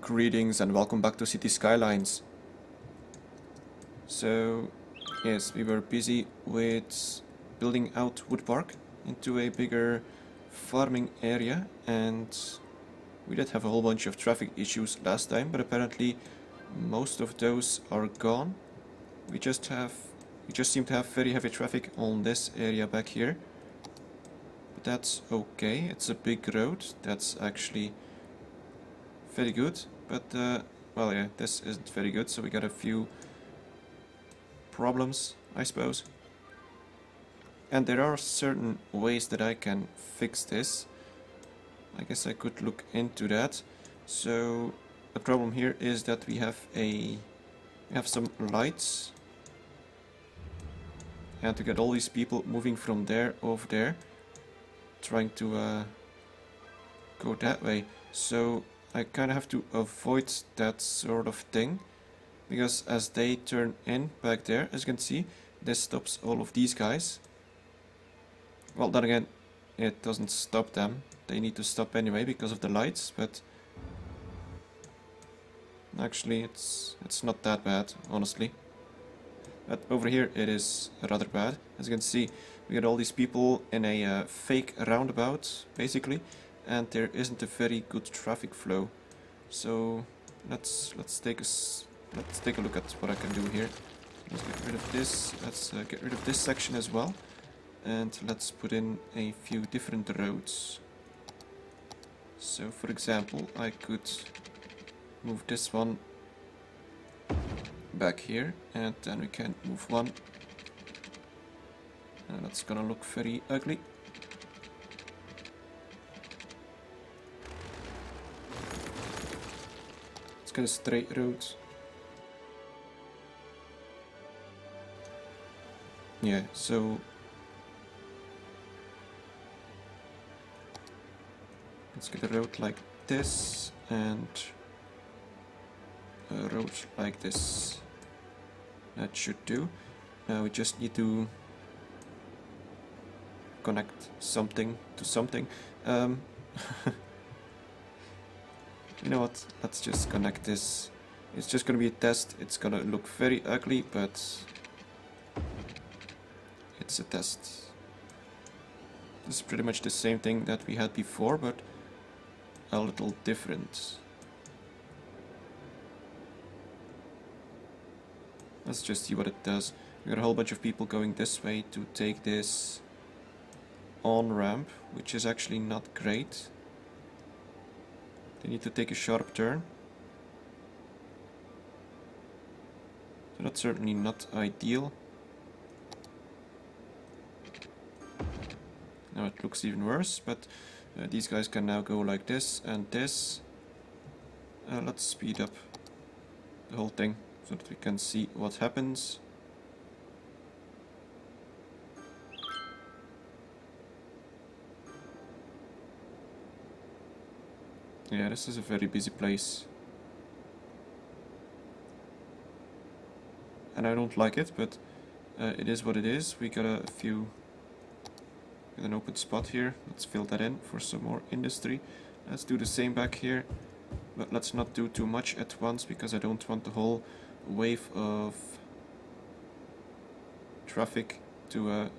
Greetings and welcome back to City Skylines. So, yes, we were busy with building out Wood Park into a bigger farming area, and we did have a whole bunch of traffic issues last time, but apparently most of those are gone. We just seem to have very heavy traffic on this area back here. But that's okay, it's a big road, that's actually very good. But, well, yeah, this isn't very good, so we got a few problems, I suppose. And there are certain ways that I can fix this. I guess I could look into that. So, the problem here is that we have some lights. And to get all these people moving from there over there, trying to go that way. So I kind of have to avoid that sort of thing, because as they turn in back there, as you can see, this stops all of these guys. Well, then again, it doesn't stop them. They need to stop anyway because of the lights, but actually it's not that bad, honestly. But over here it is rather bad. As you can see, we got all these people in a fake roundabout, basically, and there isn't a very good traffic flow. So let's take a look at what I can do here. Let's get rid of this. Let's get rid of this section as well, and let's put in a few different roads. So, for example, I could move this one back here, and then we can move one. And that's gonna look very ugly. Let's get a straight road. Yeah, so let's get a road like this and a road like this. That should do. Now we just need to connect something to something. You know what? Let's just connect this. It's just gonna be a test. It's gonna look very ugly, but it's a test. This is pretty much the same thing that we had before, but a little different. Let's just see what it does. We got a whole bunch of people going this way to take this on-ramp, which is actually not great. They need to take a sharp turn. So that's certainly not ideal. Now it looks even worse, but these guys can now go like this and this. Let's speed up the whole thing so that we can see what happens. Yeah, this is a very busy place. And I don't like it, but it is what it is. We got a few... an open spot here. Let's fill that in for some more industry. Let's do the same back here. But let's not do too much at once, because I don't want the whole wave of traffic to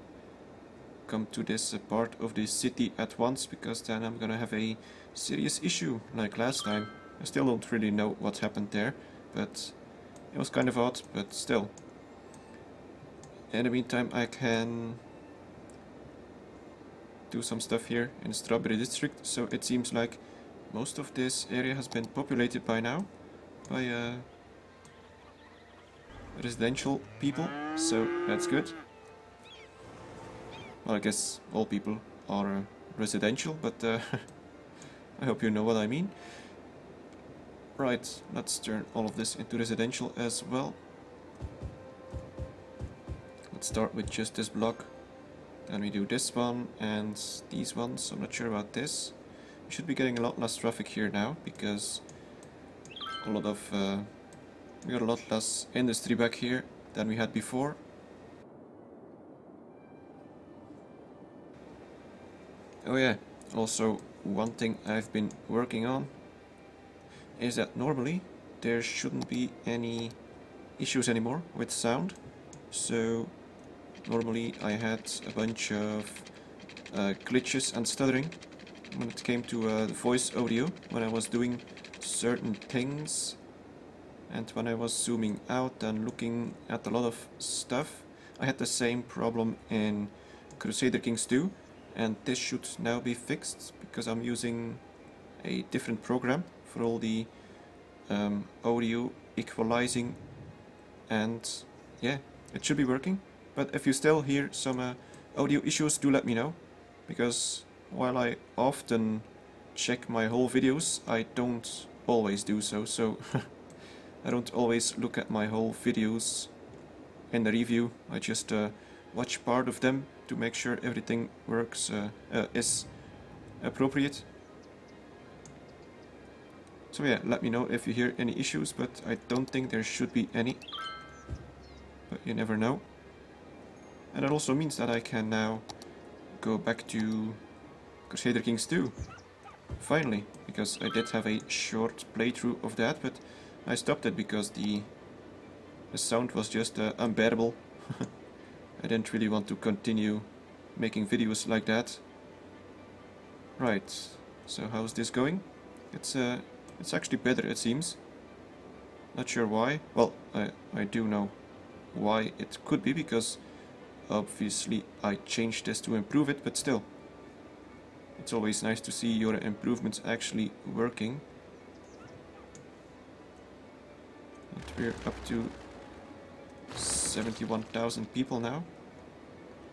come to this part of the city at once, because then I'm gonna have a serious issue like last time. I still don't really know what happened there, but it was kind of odd, but still. In the meantime, I can do some stuff here in the Strawberry District. So it seems like most of this area has been populated by now by residential people, so that's good. Well, I guess all people are residential, but I hope you know what I mean. Right, let's turn all of this into residential as well. Let's start with just this block. Then we do this one and these ones. I'm not sure about this. We should be getting a lot less traffic here now, because we got a lot less industry back here than we had before. Oh yeah, also one thing I've been working on is that normally there shouldn't be any issues anymore with sound. So normally I had a bunch of glitches and stuttering when it came to the voice audio when I was doing certain things, and when I was zooming out and looking at a lot of stuff. I had the same problem in Crusader Kings 2, and this should now be fixed because I'm using a different program for all the audio equalizing, and yeah, it should be working. But if you still hear some audio issues, do let me know, because while I often check my whole videos, I don't always do so, I don't always look at my whole videos in the review. I just watch part of them to make sure everything works, is appropriate. So yeah, let me know if you hear any issues, but I don't think there should be any. But you never know. And that also means that I can now go back to Crusader Kings 2. Finally, because I did have a short playthrough of that, but I stopped it because the sound was just unbearable. I didn't really want to continue making videos like that. Right, so how's this going? It's actually better, it seems. Not sure why. Well, I do know why it could be, because obviously I changed this to improve it, but still. It's always nice to see your improvements actually working. And we're up to 71,000 people now.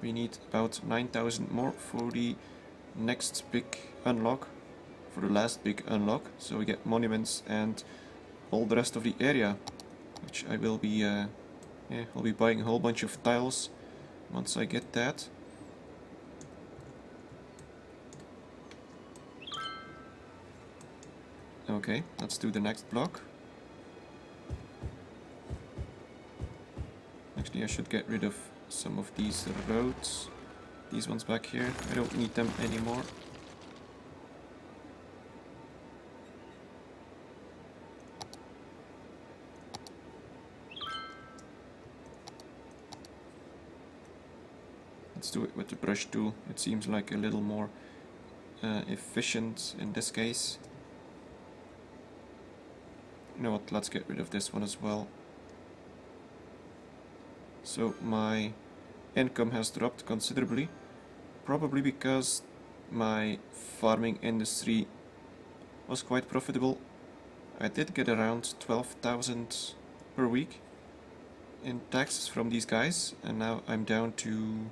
We need about 9,000 more for the next big unlock, for the last big unlock, so we get monuments and all the rest of the area, which I will be I'll be buying a whole bunch of tiles once I get that. Okay, let's do the next block. Actually, I should get rid of some of these roads. These ones back here, I don't need them anymore. Let's do it with the brush tool. It seems like a little more efficient in this case. You know what, let's get rid of this one as well. So my income has dropped considerably, probably because my farming industry was quite profitable. I did get around 12,000 per week in taxes from these guys, and now I'm down to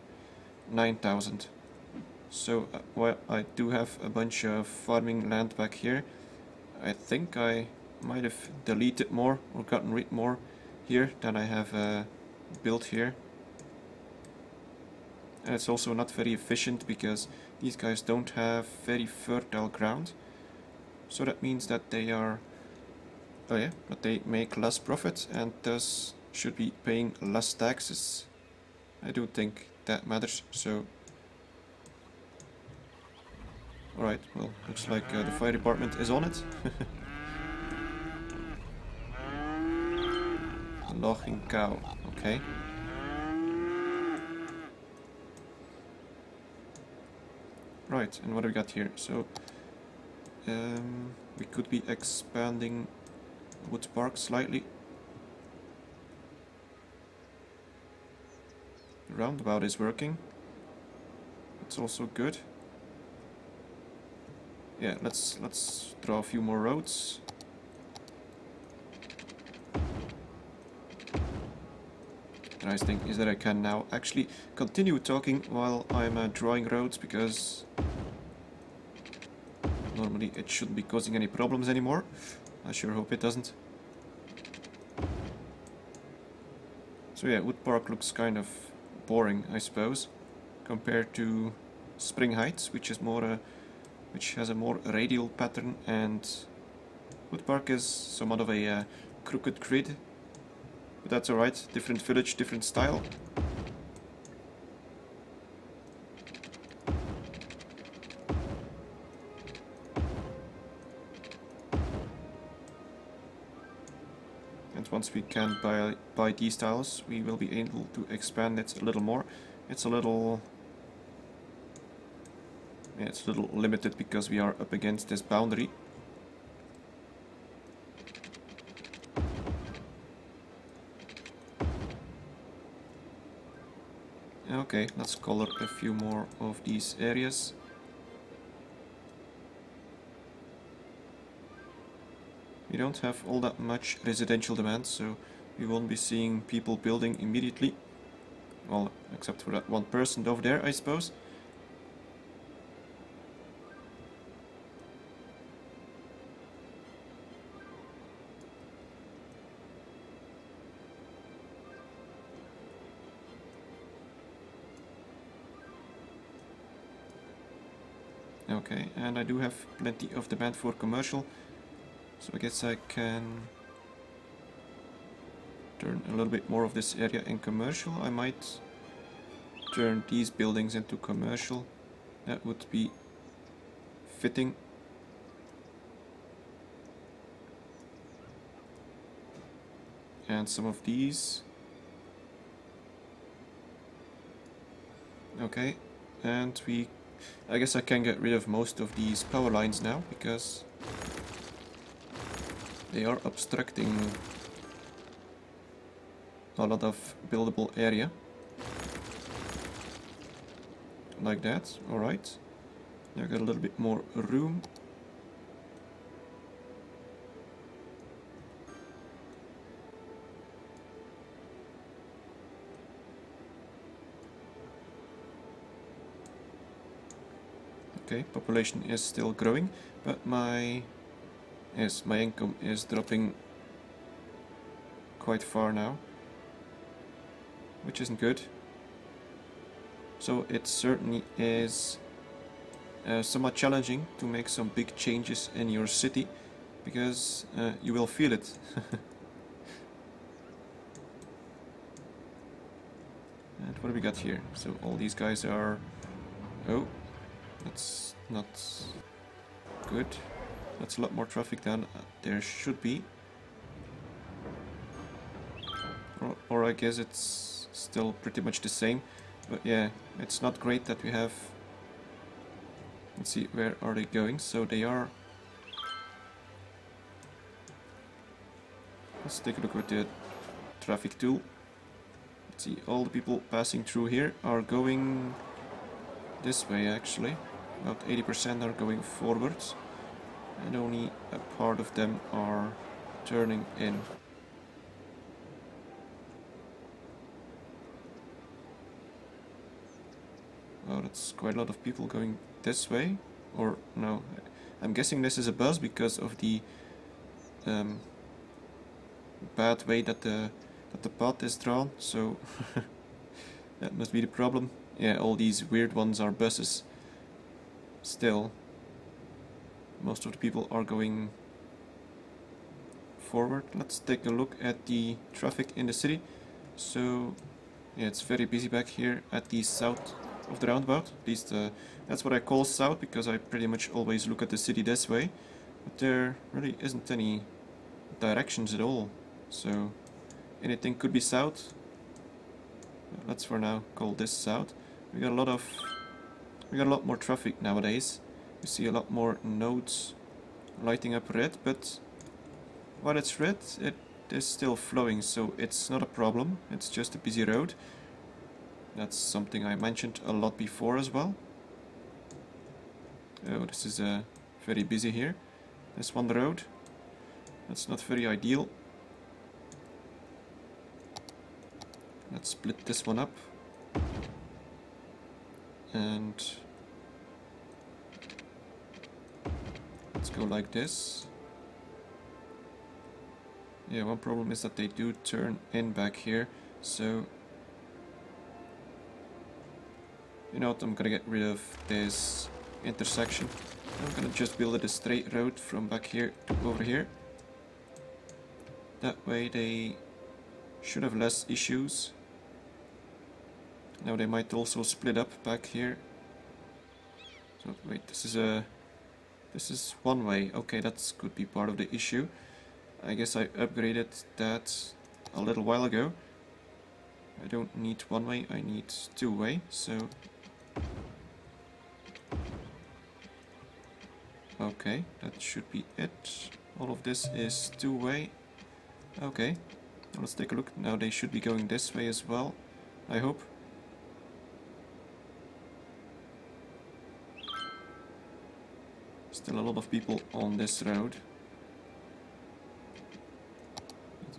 9,000. So while I do have a bunch of farming land back here, I think I might have deleted more or gotten rid more here than I have built here. And it's also not very efficient because these guys don't have very fertile ground. So that means that they are, oh yeah, but they make less profit and thus should be paying less taxes. I do think that matters, so... Alright, well, looks like the fire department is on it. Logging cow, okay. Right, and what do we got here? So, we could be expanding Wood Park slightly. The roundabout is working. It's also good. Yeah, let's draw a few more roads. The nice thing is that I can now actually continue talking while I'm drawing roads, because normally it shouldn't be causing any problems anymore. I sure hope it doesn't. So yeah, Wood Park looks kind of boring, I suppose, compared to Spring Heights, which is more which has a more radial pattern, and Wood Park is somewhat of a crooked grid. But that's alright, different village, different style. And once we can buy these tiles, we will be able to expand it a little more. It's a little... yeah, it's a little limited because we are up against this boundary. Okay, let's color a few more of these areas. We don't have all that much residential demand, so we won't be seeing people building immediately. Well, except for that one person over there, I suppose. Okay, and I do have plenty of demand for commercial, so I guess I can turn a little bit more of this area in commercial. I might turn these buildings into commercial. That would be fitting. And some of these. Okay, and I guess I can get rid of most of these power lines now, because they are obstructing a lot of buildable area. Like that, alright. Now I got a little bit more room. Okay, population is still growing, but my income is dropping quite far now, which isn't good. So it certainly is somewhat challenging to make some big changes in your city, because you will feel it. And what do we got here? So all these guys are... oh, that's not good. That's a lot more traffic than there should be. Or I guess it's still pretty much the same. But yeah, it's not great that we have... let's see, where are they going? So they are... let's take a look at the traffic tool. Let's see, all the people passing through here are going this way actually. About 80% are going forwards, and only a part of them are turning in. Wow, that's quite a lot of people going this way. Or no, I'm guessing this is a bus because of the bad way that the path is drawn, so that must be the problem. Yeah, all these weird ones are buses. Still, most of the people are going forward. Let's take a look at the traffic in the city. So yeah, it's very busy back here at the south of the roundabout. At least that's what I call south, because I pretty much always look at the city this way. But there really isn't any directions at all, so anything could be south. Let's for now call this south. We got a lot more traffic nowadays. You see a lot more nodes lighting up red, but while it's red, it is still flowing, so it's not a problem. It's just a busy road. That's something I mentioned a lot before as well. Oh, this is very busy here. This one road. That's not very ideal. Let's split this one up. And let's go like this. Yeah, one problem is that they do turn in back here, so you know what, I'm gonna get rid of this intersection. I'm gonna just build it a straight road from back here to over here. That way they should have less issues. Now they might also split up back here. So wait, this is one way. Okay, that could be part of the issue. I guess I upgraded that a little while ago. I don't need one way, I need two way, so... Okay, that should be it. All of this is two way. Okay, now let's take a look. Now they should be going this way as well, I hope. Still a lot of people on this road.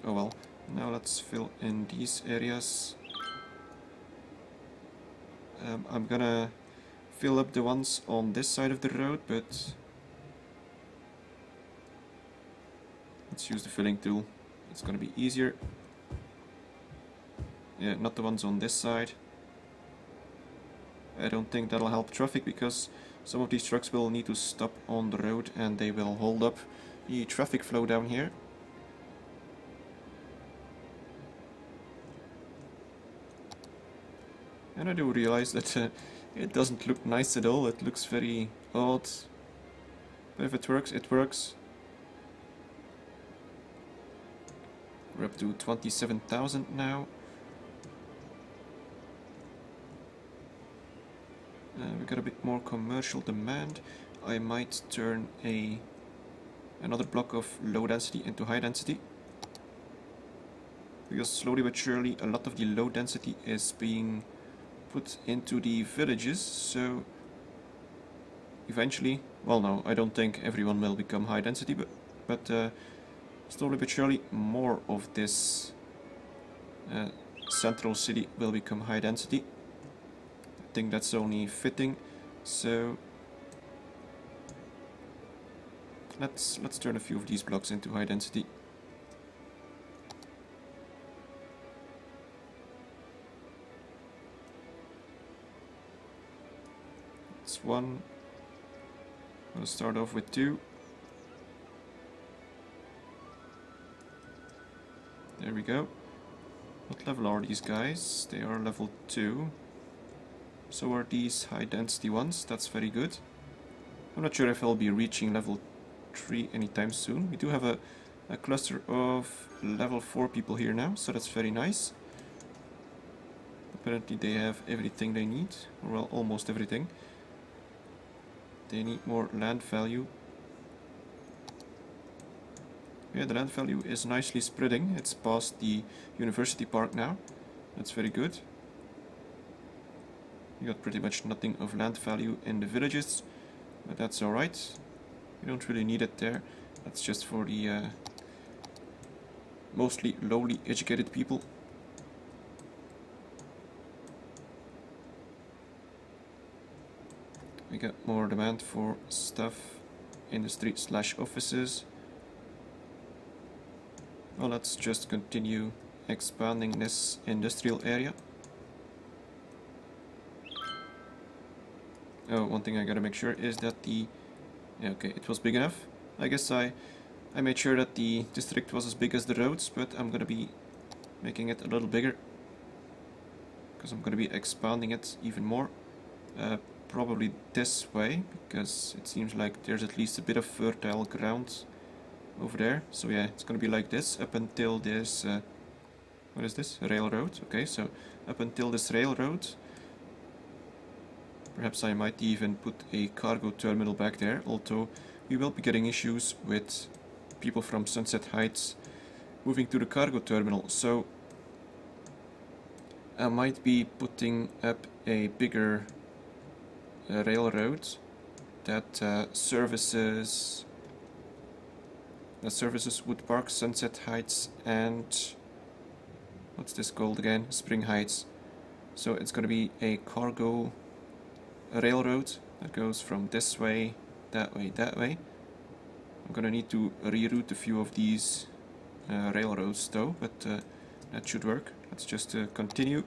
Oh well, now let's fill in these areas. I'm gonna fill up the ones on this side of the road, but let's use the filling tool. It's gonna be easier. Yeah, not the ones on this side. I don't think that'll help traffic because some of these trucks will need to stop on the road and they will hold up the traffic flow down here. And I do realize that it doesn't look nice at all, it looks very odd. But if it works, it works. We're up to 27,000 now. We got a bit more commercial demand. I might turn another block of low density into high density. Because slowly but surely a lot of the low density is being put into the villages, so eventually, well no, I don't think everyone will become high density, but slowly but surely more of this central city will become high density. I think that's only fitting, so let's turn a few of these blocks into high density. It's one. I'm gonna start off with two. There we go. What level are these guys? They are level 2. So are these high density ones. That's very good. I'm not sure if I'll be reaching level 3 anytime soon. We do have a cluster of level 4 people here now, so that's very nice. Apparently they have everything they need, or well, almost everything. They need more land value. Yeah, the land value is nicely spreading. It's past the university park now. That's very good. You got pretty much nothing of land value in the villages, but that's alright. You don't really need it there. That's just for the mostly lowly educated people. We got more demand for stuff, industry / offices. Well, let's just continue expanding this industrial area. Oh, one thing I gotta make sure is that the... Yeah, okay, it was big enough. I guess I made sure that the district was as big as the roads, but I'm gonna be making it a little bigger. Because I'm gonna be expanding it even more. Probably this way, because it seems like there's at least a bit of fertile ground over there. So yeah, it's gonna be like this up until this... what is this? Railroad. Okay, so up until this railroad. Perhaps I might even put a cargo terminal back there, although we will be getting issues with people from Sunset Heights moving to the cargo terminal. So I might be putting up a bigger railroad that services Wood Park, Sunset Heights, and what's this called again? Spring Heights. So it's going to be a cargo railroad that goes from this way, that way, that way. I'm going to need to reroute a few of these railroads though, but that should work. Let's just continue.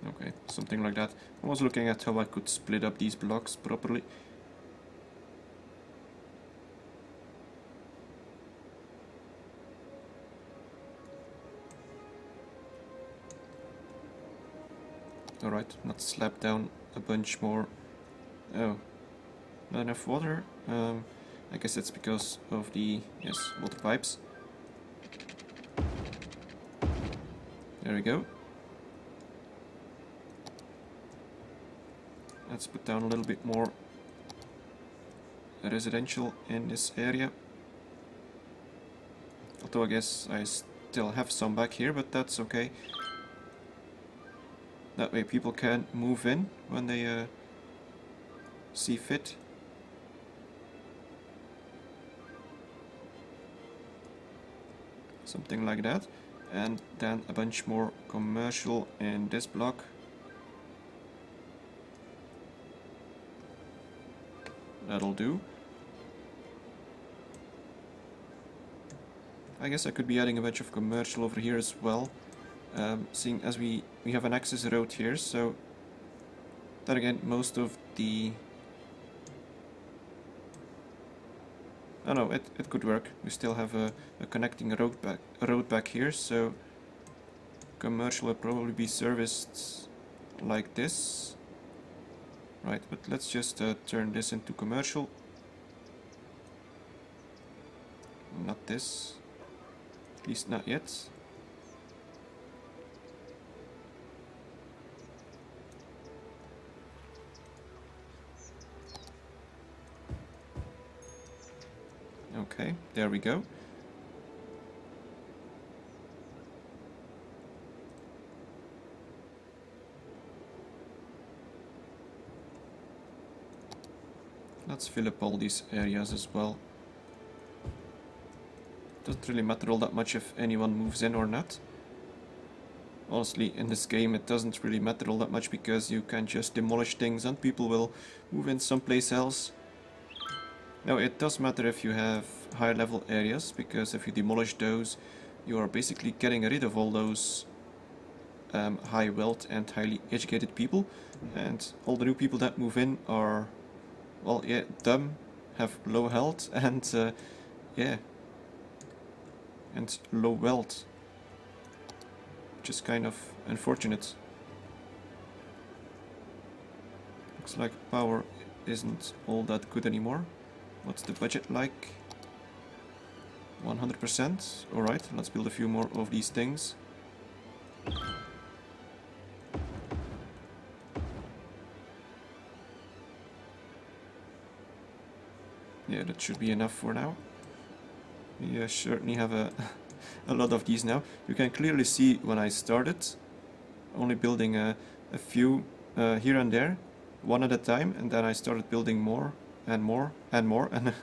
Okay, something like that. I was looking at how I could split up these blocks properly. Alright, not slap down a bunch more. Oh, not enough water. I guess that's because of the, yes, water pipes. There we go. Let's put down a little bit more residential in this area. Although I guess I still have some back here, but that's okay. That way people can move in when they see fit. Something like that. And then a bunch more commercial in this block. That'll do. I guess I could be adding a bunch of commercial over here as well. Seeing as we have an access road here, so then again most of the... Oh no, it could work. We still have a connecting road back here, so commercial will probably be serviced like this. Right, but let's just turn this into commercial. Not this. At least not yet. Okay, there we go. Let's fill up all these areas as well. Doesn't really matter all that much if anyone moves in or not. Honestly, in this game it doesn't really matter all that much because you can just demolish things and people will move in someplace else. Now it does matter if you have higher level areas, because if you demolish those you are basically getting rid of all those high wealth and highly educated people, and all the new people that move in are, well, yeah, dumb, have low health and yeah, and low wealth, which is kind of unfortunate. Looks like power isn't all that good anymore. What's the budget like? 100%. Alright, let's build a few more of these things. Yeah, that should be enough for now. We certainly have a lot of these now. You can clearly see when I started, only building a few here and there, one at a time, and then I started building more and more and more, and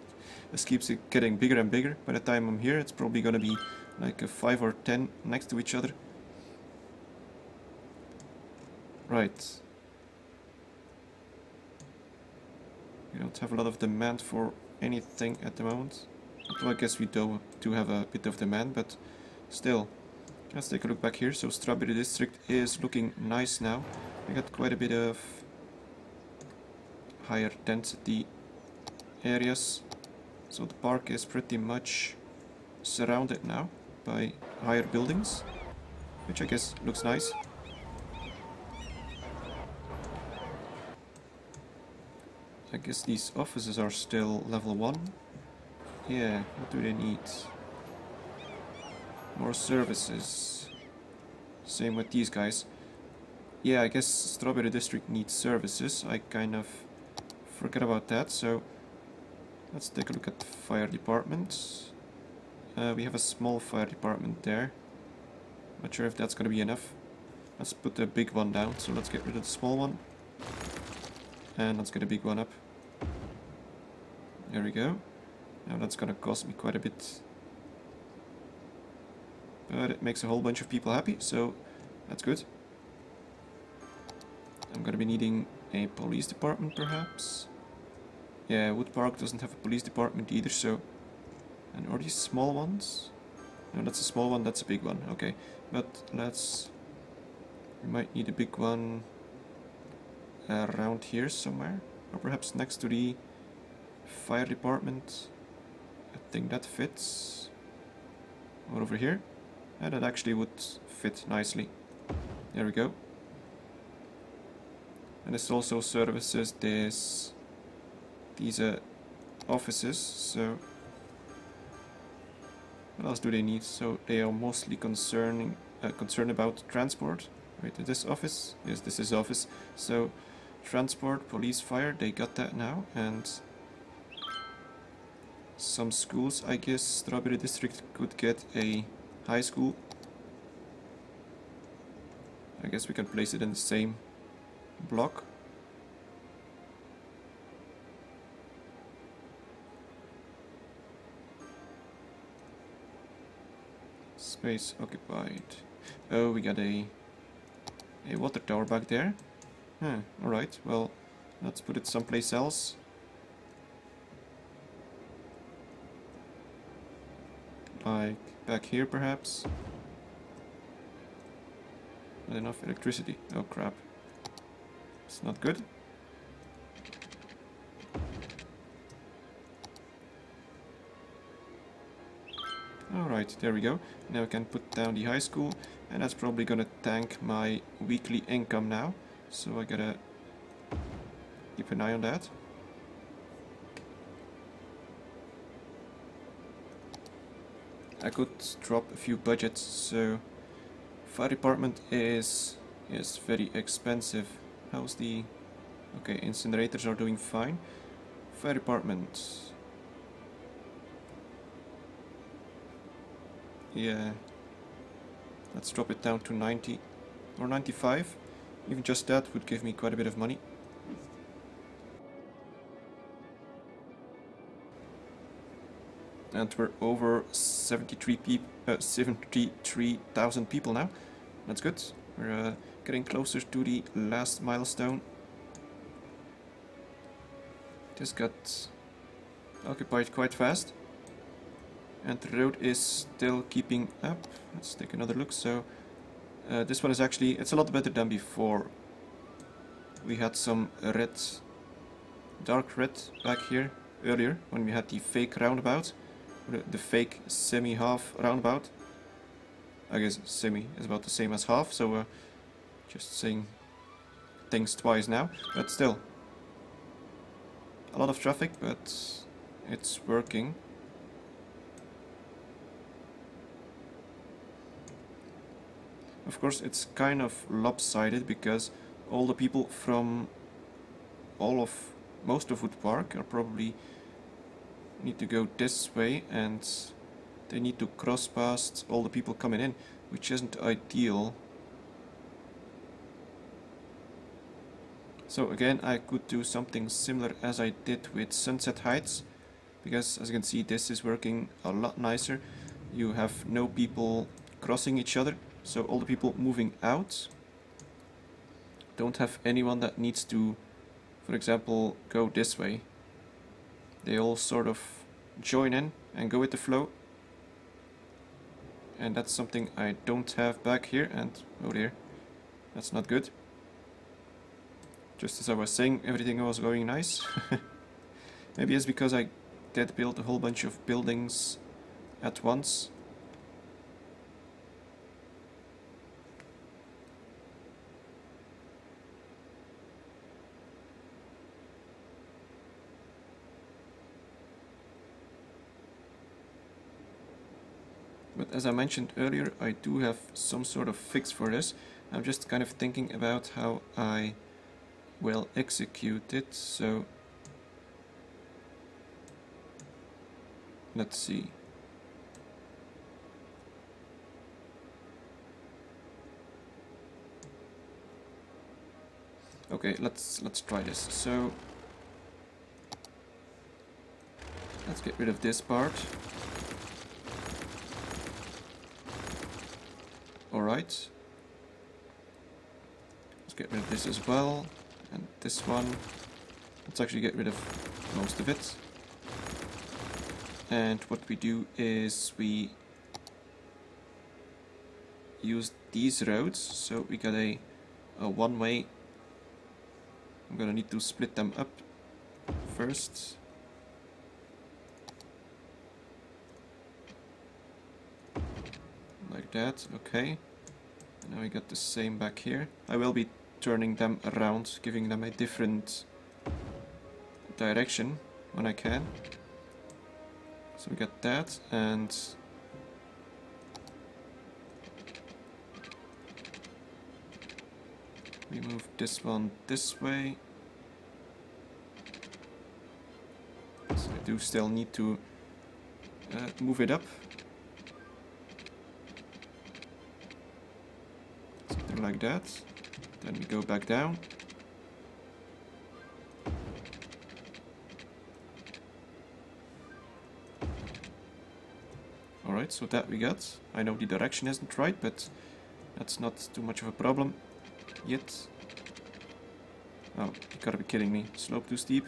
this keeps it getting bigger and bigger. By the time I'm here, it's probably gonna be like a 5 or 10 next to each other. Right. We don't have a lot of demand for anything at the moment. Although I guess we do have a bit of demand, but still. Let's take a look back here. So Strawberry District is looking nice now. We got quite a bit of higher density areas. So the park is pretty much surrounded now by higher buildings, which I guess looks nice. I guess these offices are still level 1. Yeah, what do they need? More services. Same with these guys. Yeah, I guess Strawberry District needs services. I kind of forget about that, so let's take a look at the fire department. We have a small fire department there. Not sure if that's gonna be enough. Let's put the big one down, so let's get rid of the small one. And let's get a big one up. There we go. Now that's gonna cost me quite a bit. But it makes a whole bunch of people happy, so that's good. I'm gonna be needing a police department perhaps. Yeah, Wood Park doesn't have a police department either, so... And are these small ones? No, that's a small one, that's a big one, okay. But let's... We might need a big one around here somewhere. Or perhaps next to the fire department. I think that fits. Or over here. And that actually would fit nicely. There we go. And this also services these offices. So what else do they need? So they are mostly concerned about transport. Wait, is this office? Yes, this is office. So transport, police, fire, they got that now. And some schools, I guess Strawberry District could get a high school. I guess we can place it in the same block. Space occupied. Oh, we got a water tower back there. Huh, alright, well, let's put it someplace else. Like back here, perhaps. Not enough electricity. Oh crap. It's not good. Alright, there we go. Now I can put down the high school, and that's probably gonna tank my weekly income now. So I gotta keep an eye on that. I could drop a few budgets, so fire department is very expensive. How's the... Okay, incinerators are doing fine. Fire department. Yeah. Let's drop it down to 90 or 95. Even just that would give me quite a bit of money. And we're over 73,000 people now. That's good. We're getting closer to the last milestone. This got occupied quite fast. And the road is still keeping up. Let's take another look. So this one is actually, it's a lot better than before. We had some red, dark red back here earlier when we had the fake roundabout. The fake semi-half roundabout. I guess semi is about the same as half, so just saying things twice now, but still. A lot of traffic, but it's working. Of course, it's kind of lopsided because all the people from most of Wood Park are probably need to go this way, and they need to cross past all the people coming in, which isn't ideal. So again, I could do something similar as I did with Sunset Heights, because as you can see, this is working a lot nicer. You have no people crossing each other, so all the people moving out don't have anyone that needs to, for example, go this way. They all sort of join in and go with the flow. And that's something I don't have back here, and oh dear, that's not good. Just as I was saying, everything was going nice. Maybe it's because I did build a whole bunch of buildings at once. But as I mentioned earlier, I do have some sort of fix for this. I'm just kind of thinking about how I will execute it. So let's see. Okay, let's try this. So let's get rid of this part. Alright, let's get rid of this as well, and this one. Let's actually get rid of most of it. And what we do is we use these roads, so we got a one-way. I'm gonna need to split them up first. Like that, okay. And now we got the same back here. I will be turning them around, giving them a different direction when I can. So we got that, and we move this one this way. So I do still need to move it up. Something like that. Then we go back down. Alright, so that we got. I know the direction isn't right, but that's not too much of a problem yet. Oh, you gotta be kidding me. Slope too steep.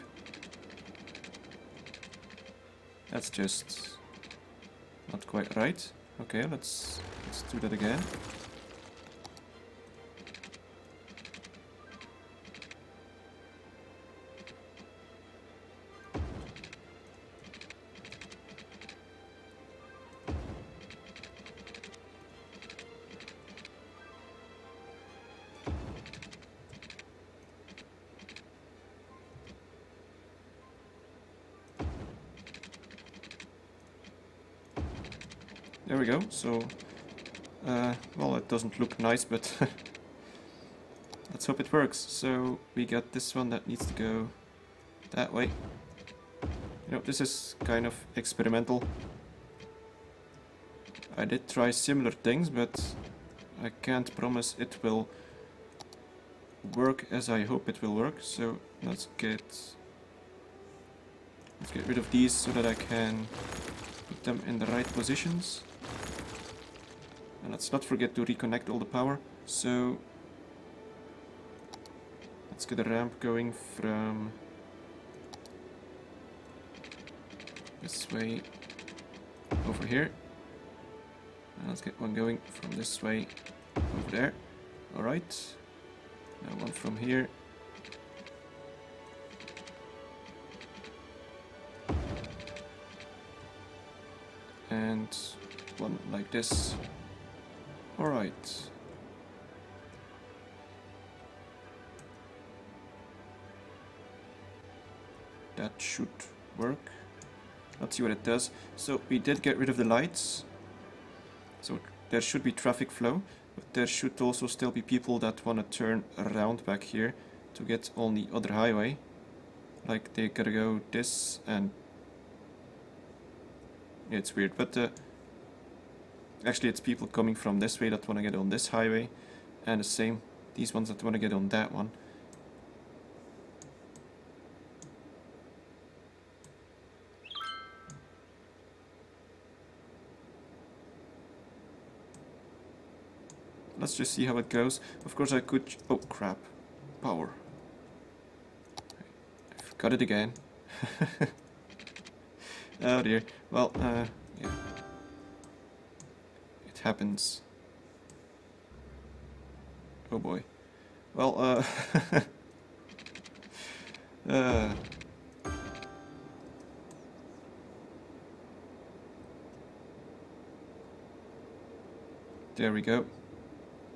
That's just not quite right. Okay, let's do that again. There we go. So, well, it doesn't look nice, but let's hope it works. So we got this one that needs to go that way. You know, this is kind of experimental. I did try similar things, but I can't promise it will work as I hope it will work. So let's get rid of these so that I can put them in the right positions. And let's not forget to reconnect all the power. So let's get a ramp going from this way over here. And let's get one going from this way over there. Alright. Now one from here. And one like this. Alright. That should work. Let's see what it does. So we did get rid of the lights. So there should be traffic flow, but there should also still be people that want to turn around back here to get on the other highway. Like they gotta go this and... yeah, it's weird, but actually it's people coming from this way that want to get on this highway, and the same, these ones that want to get on that one. Let's just see how it goes. Of course I could... oh crap. Power. I forgot it again. Oh dear. Well, yeah. It happens. Oh boy. Well, there we go.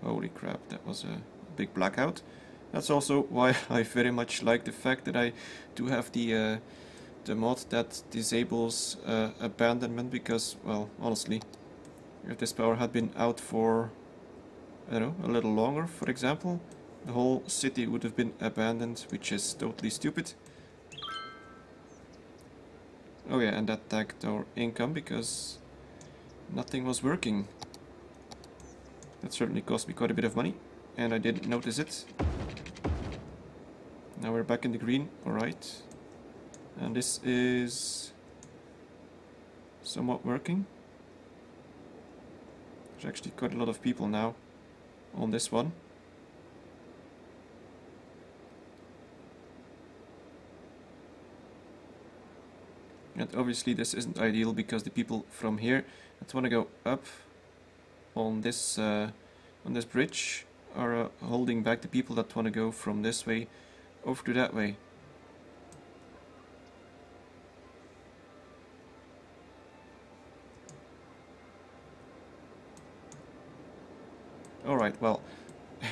Holy crap, that was a big blackout. That's also why I very much like the fact that I do have the mod that disables abandonment, because, well, honestly, if this power had been out for, I don't know, a little longer, for example, the whole city would have been abandoned, which is totally stupid. Oh yeah, and that tagged our income because nothing was working. That certainly cost me quite a bit of money, and I didn't notice it. Now we're back in the green, alright. And this is somewhat working. There's actually quite a lot of people now on this one. And obviously this isn't ideal because the people from here that want to go up on this bridge are holding back the people that want to go from this way over to that way. Alright, well,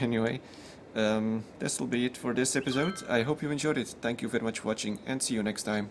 anyway, This will be it for this episode. I hope you enjoyed it. Thank you very much for watching and see you next time.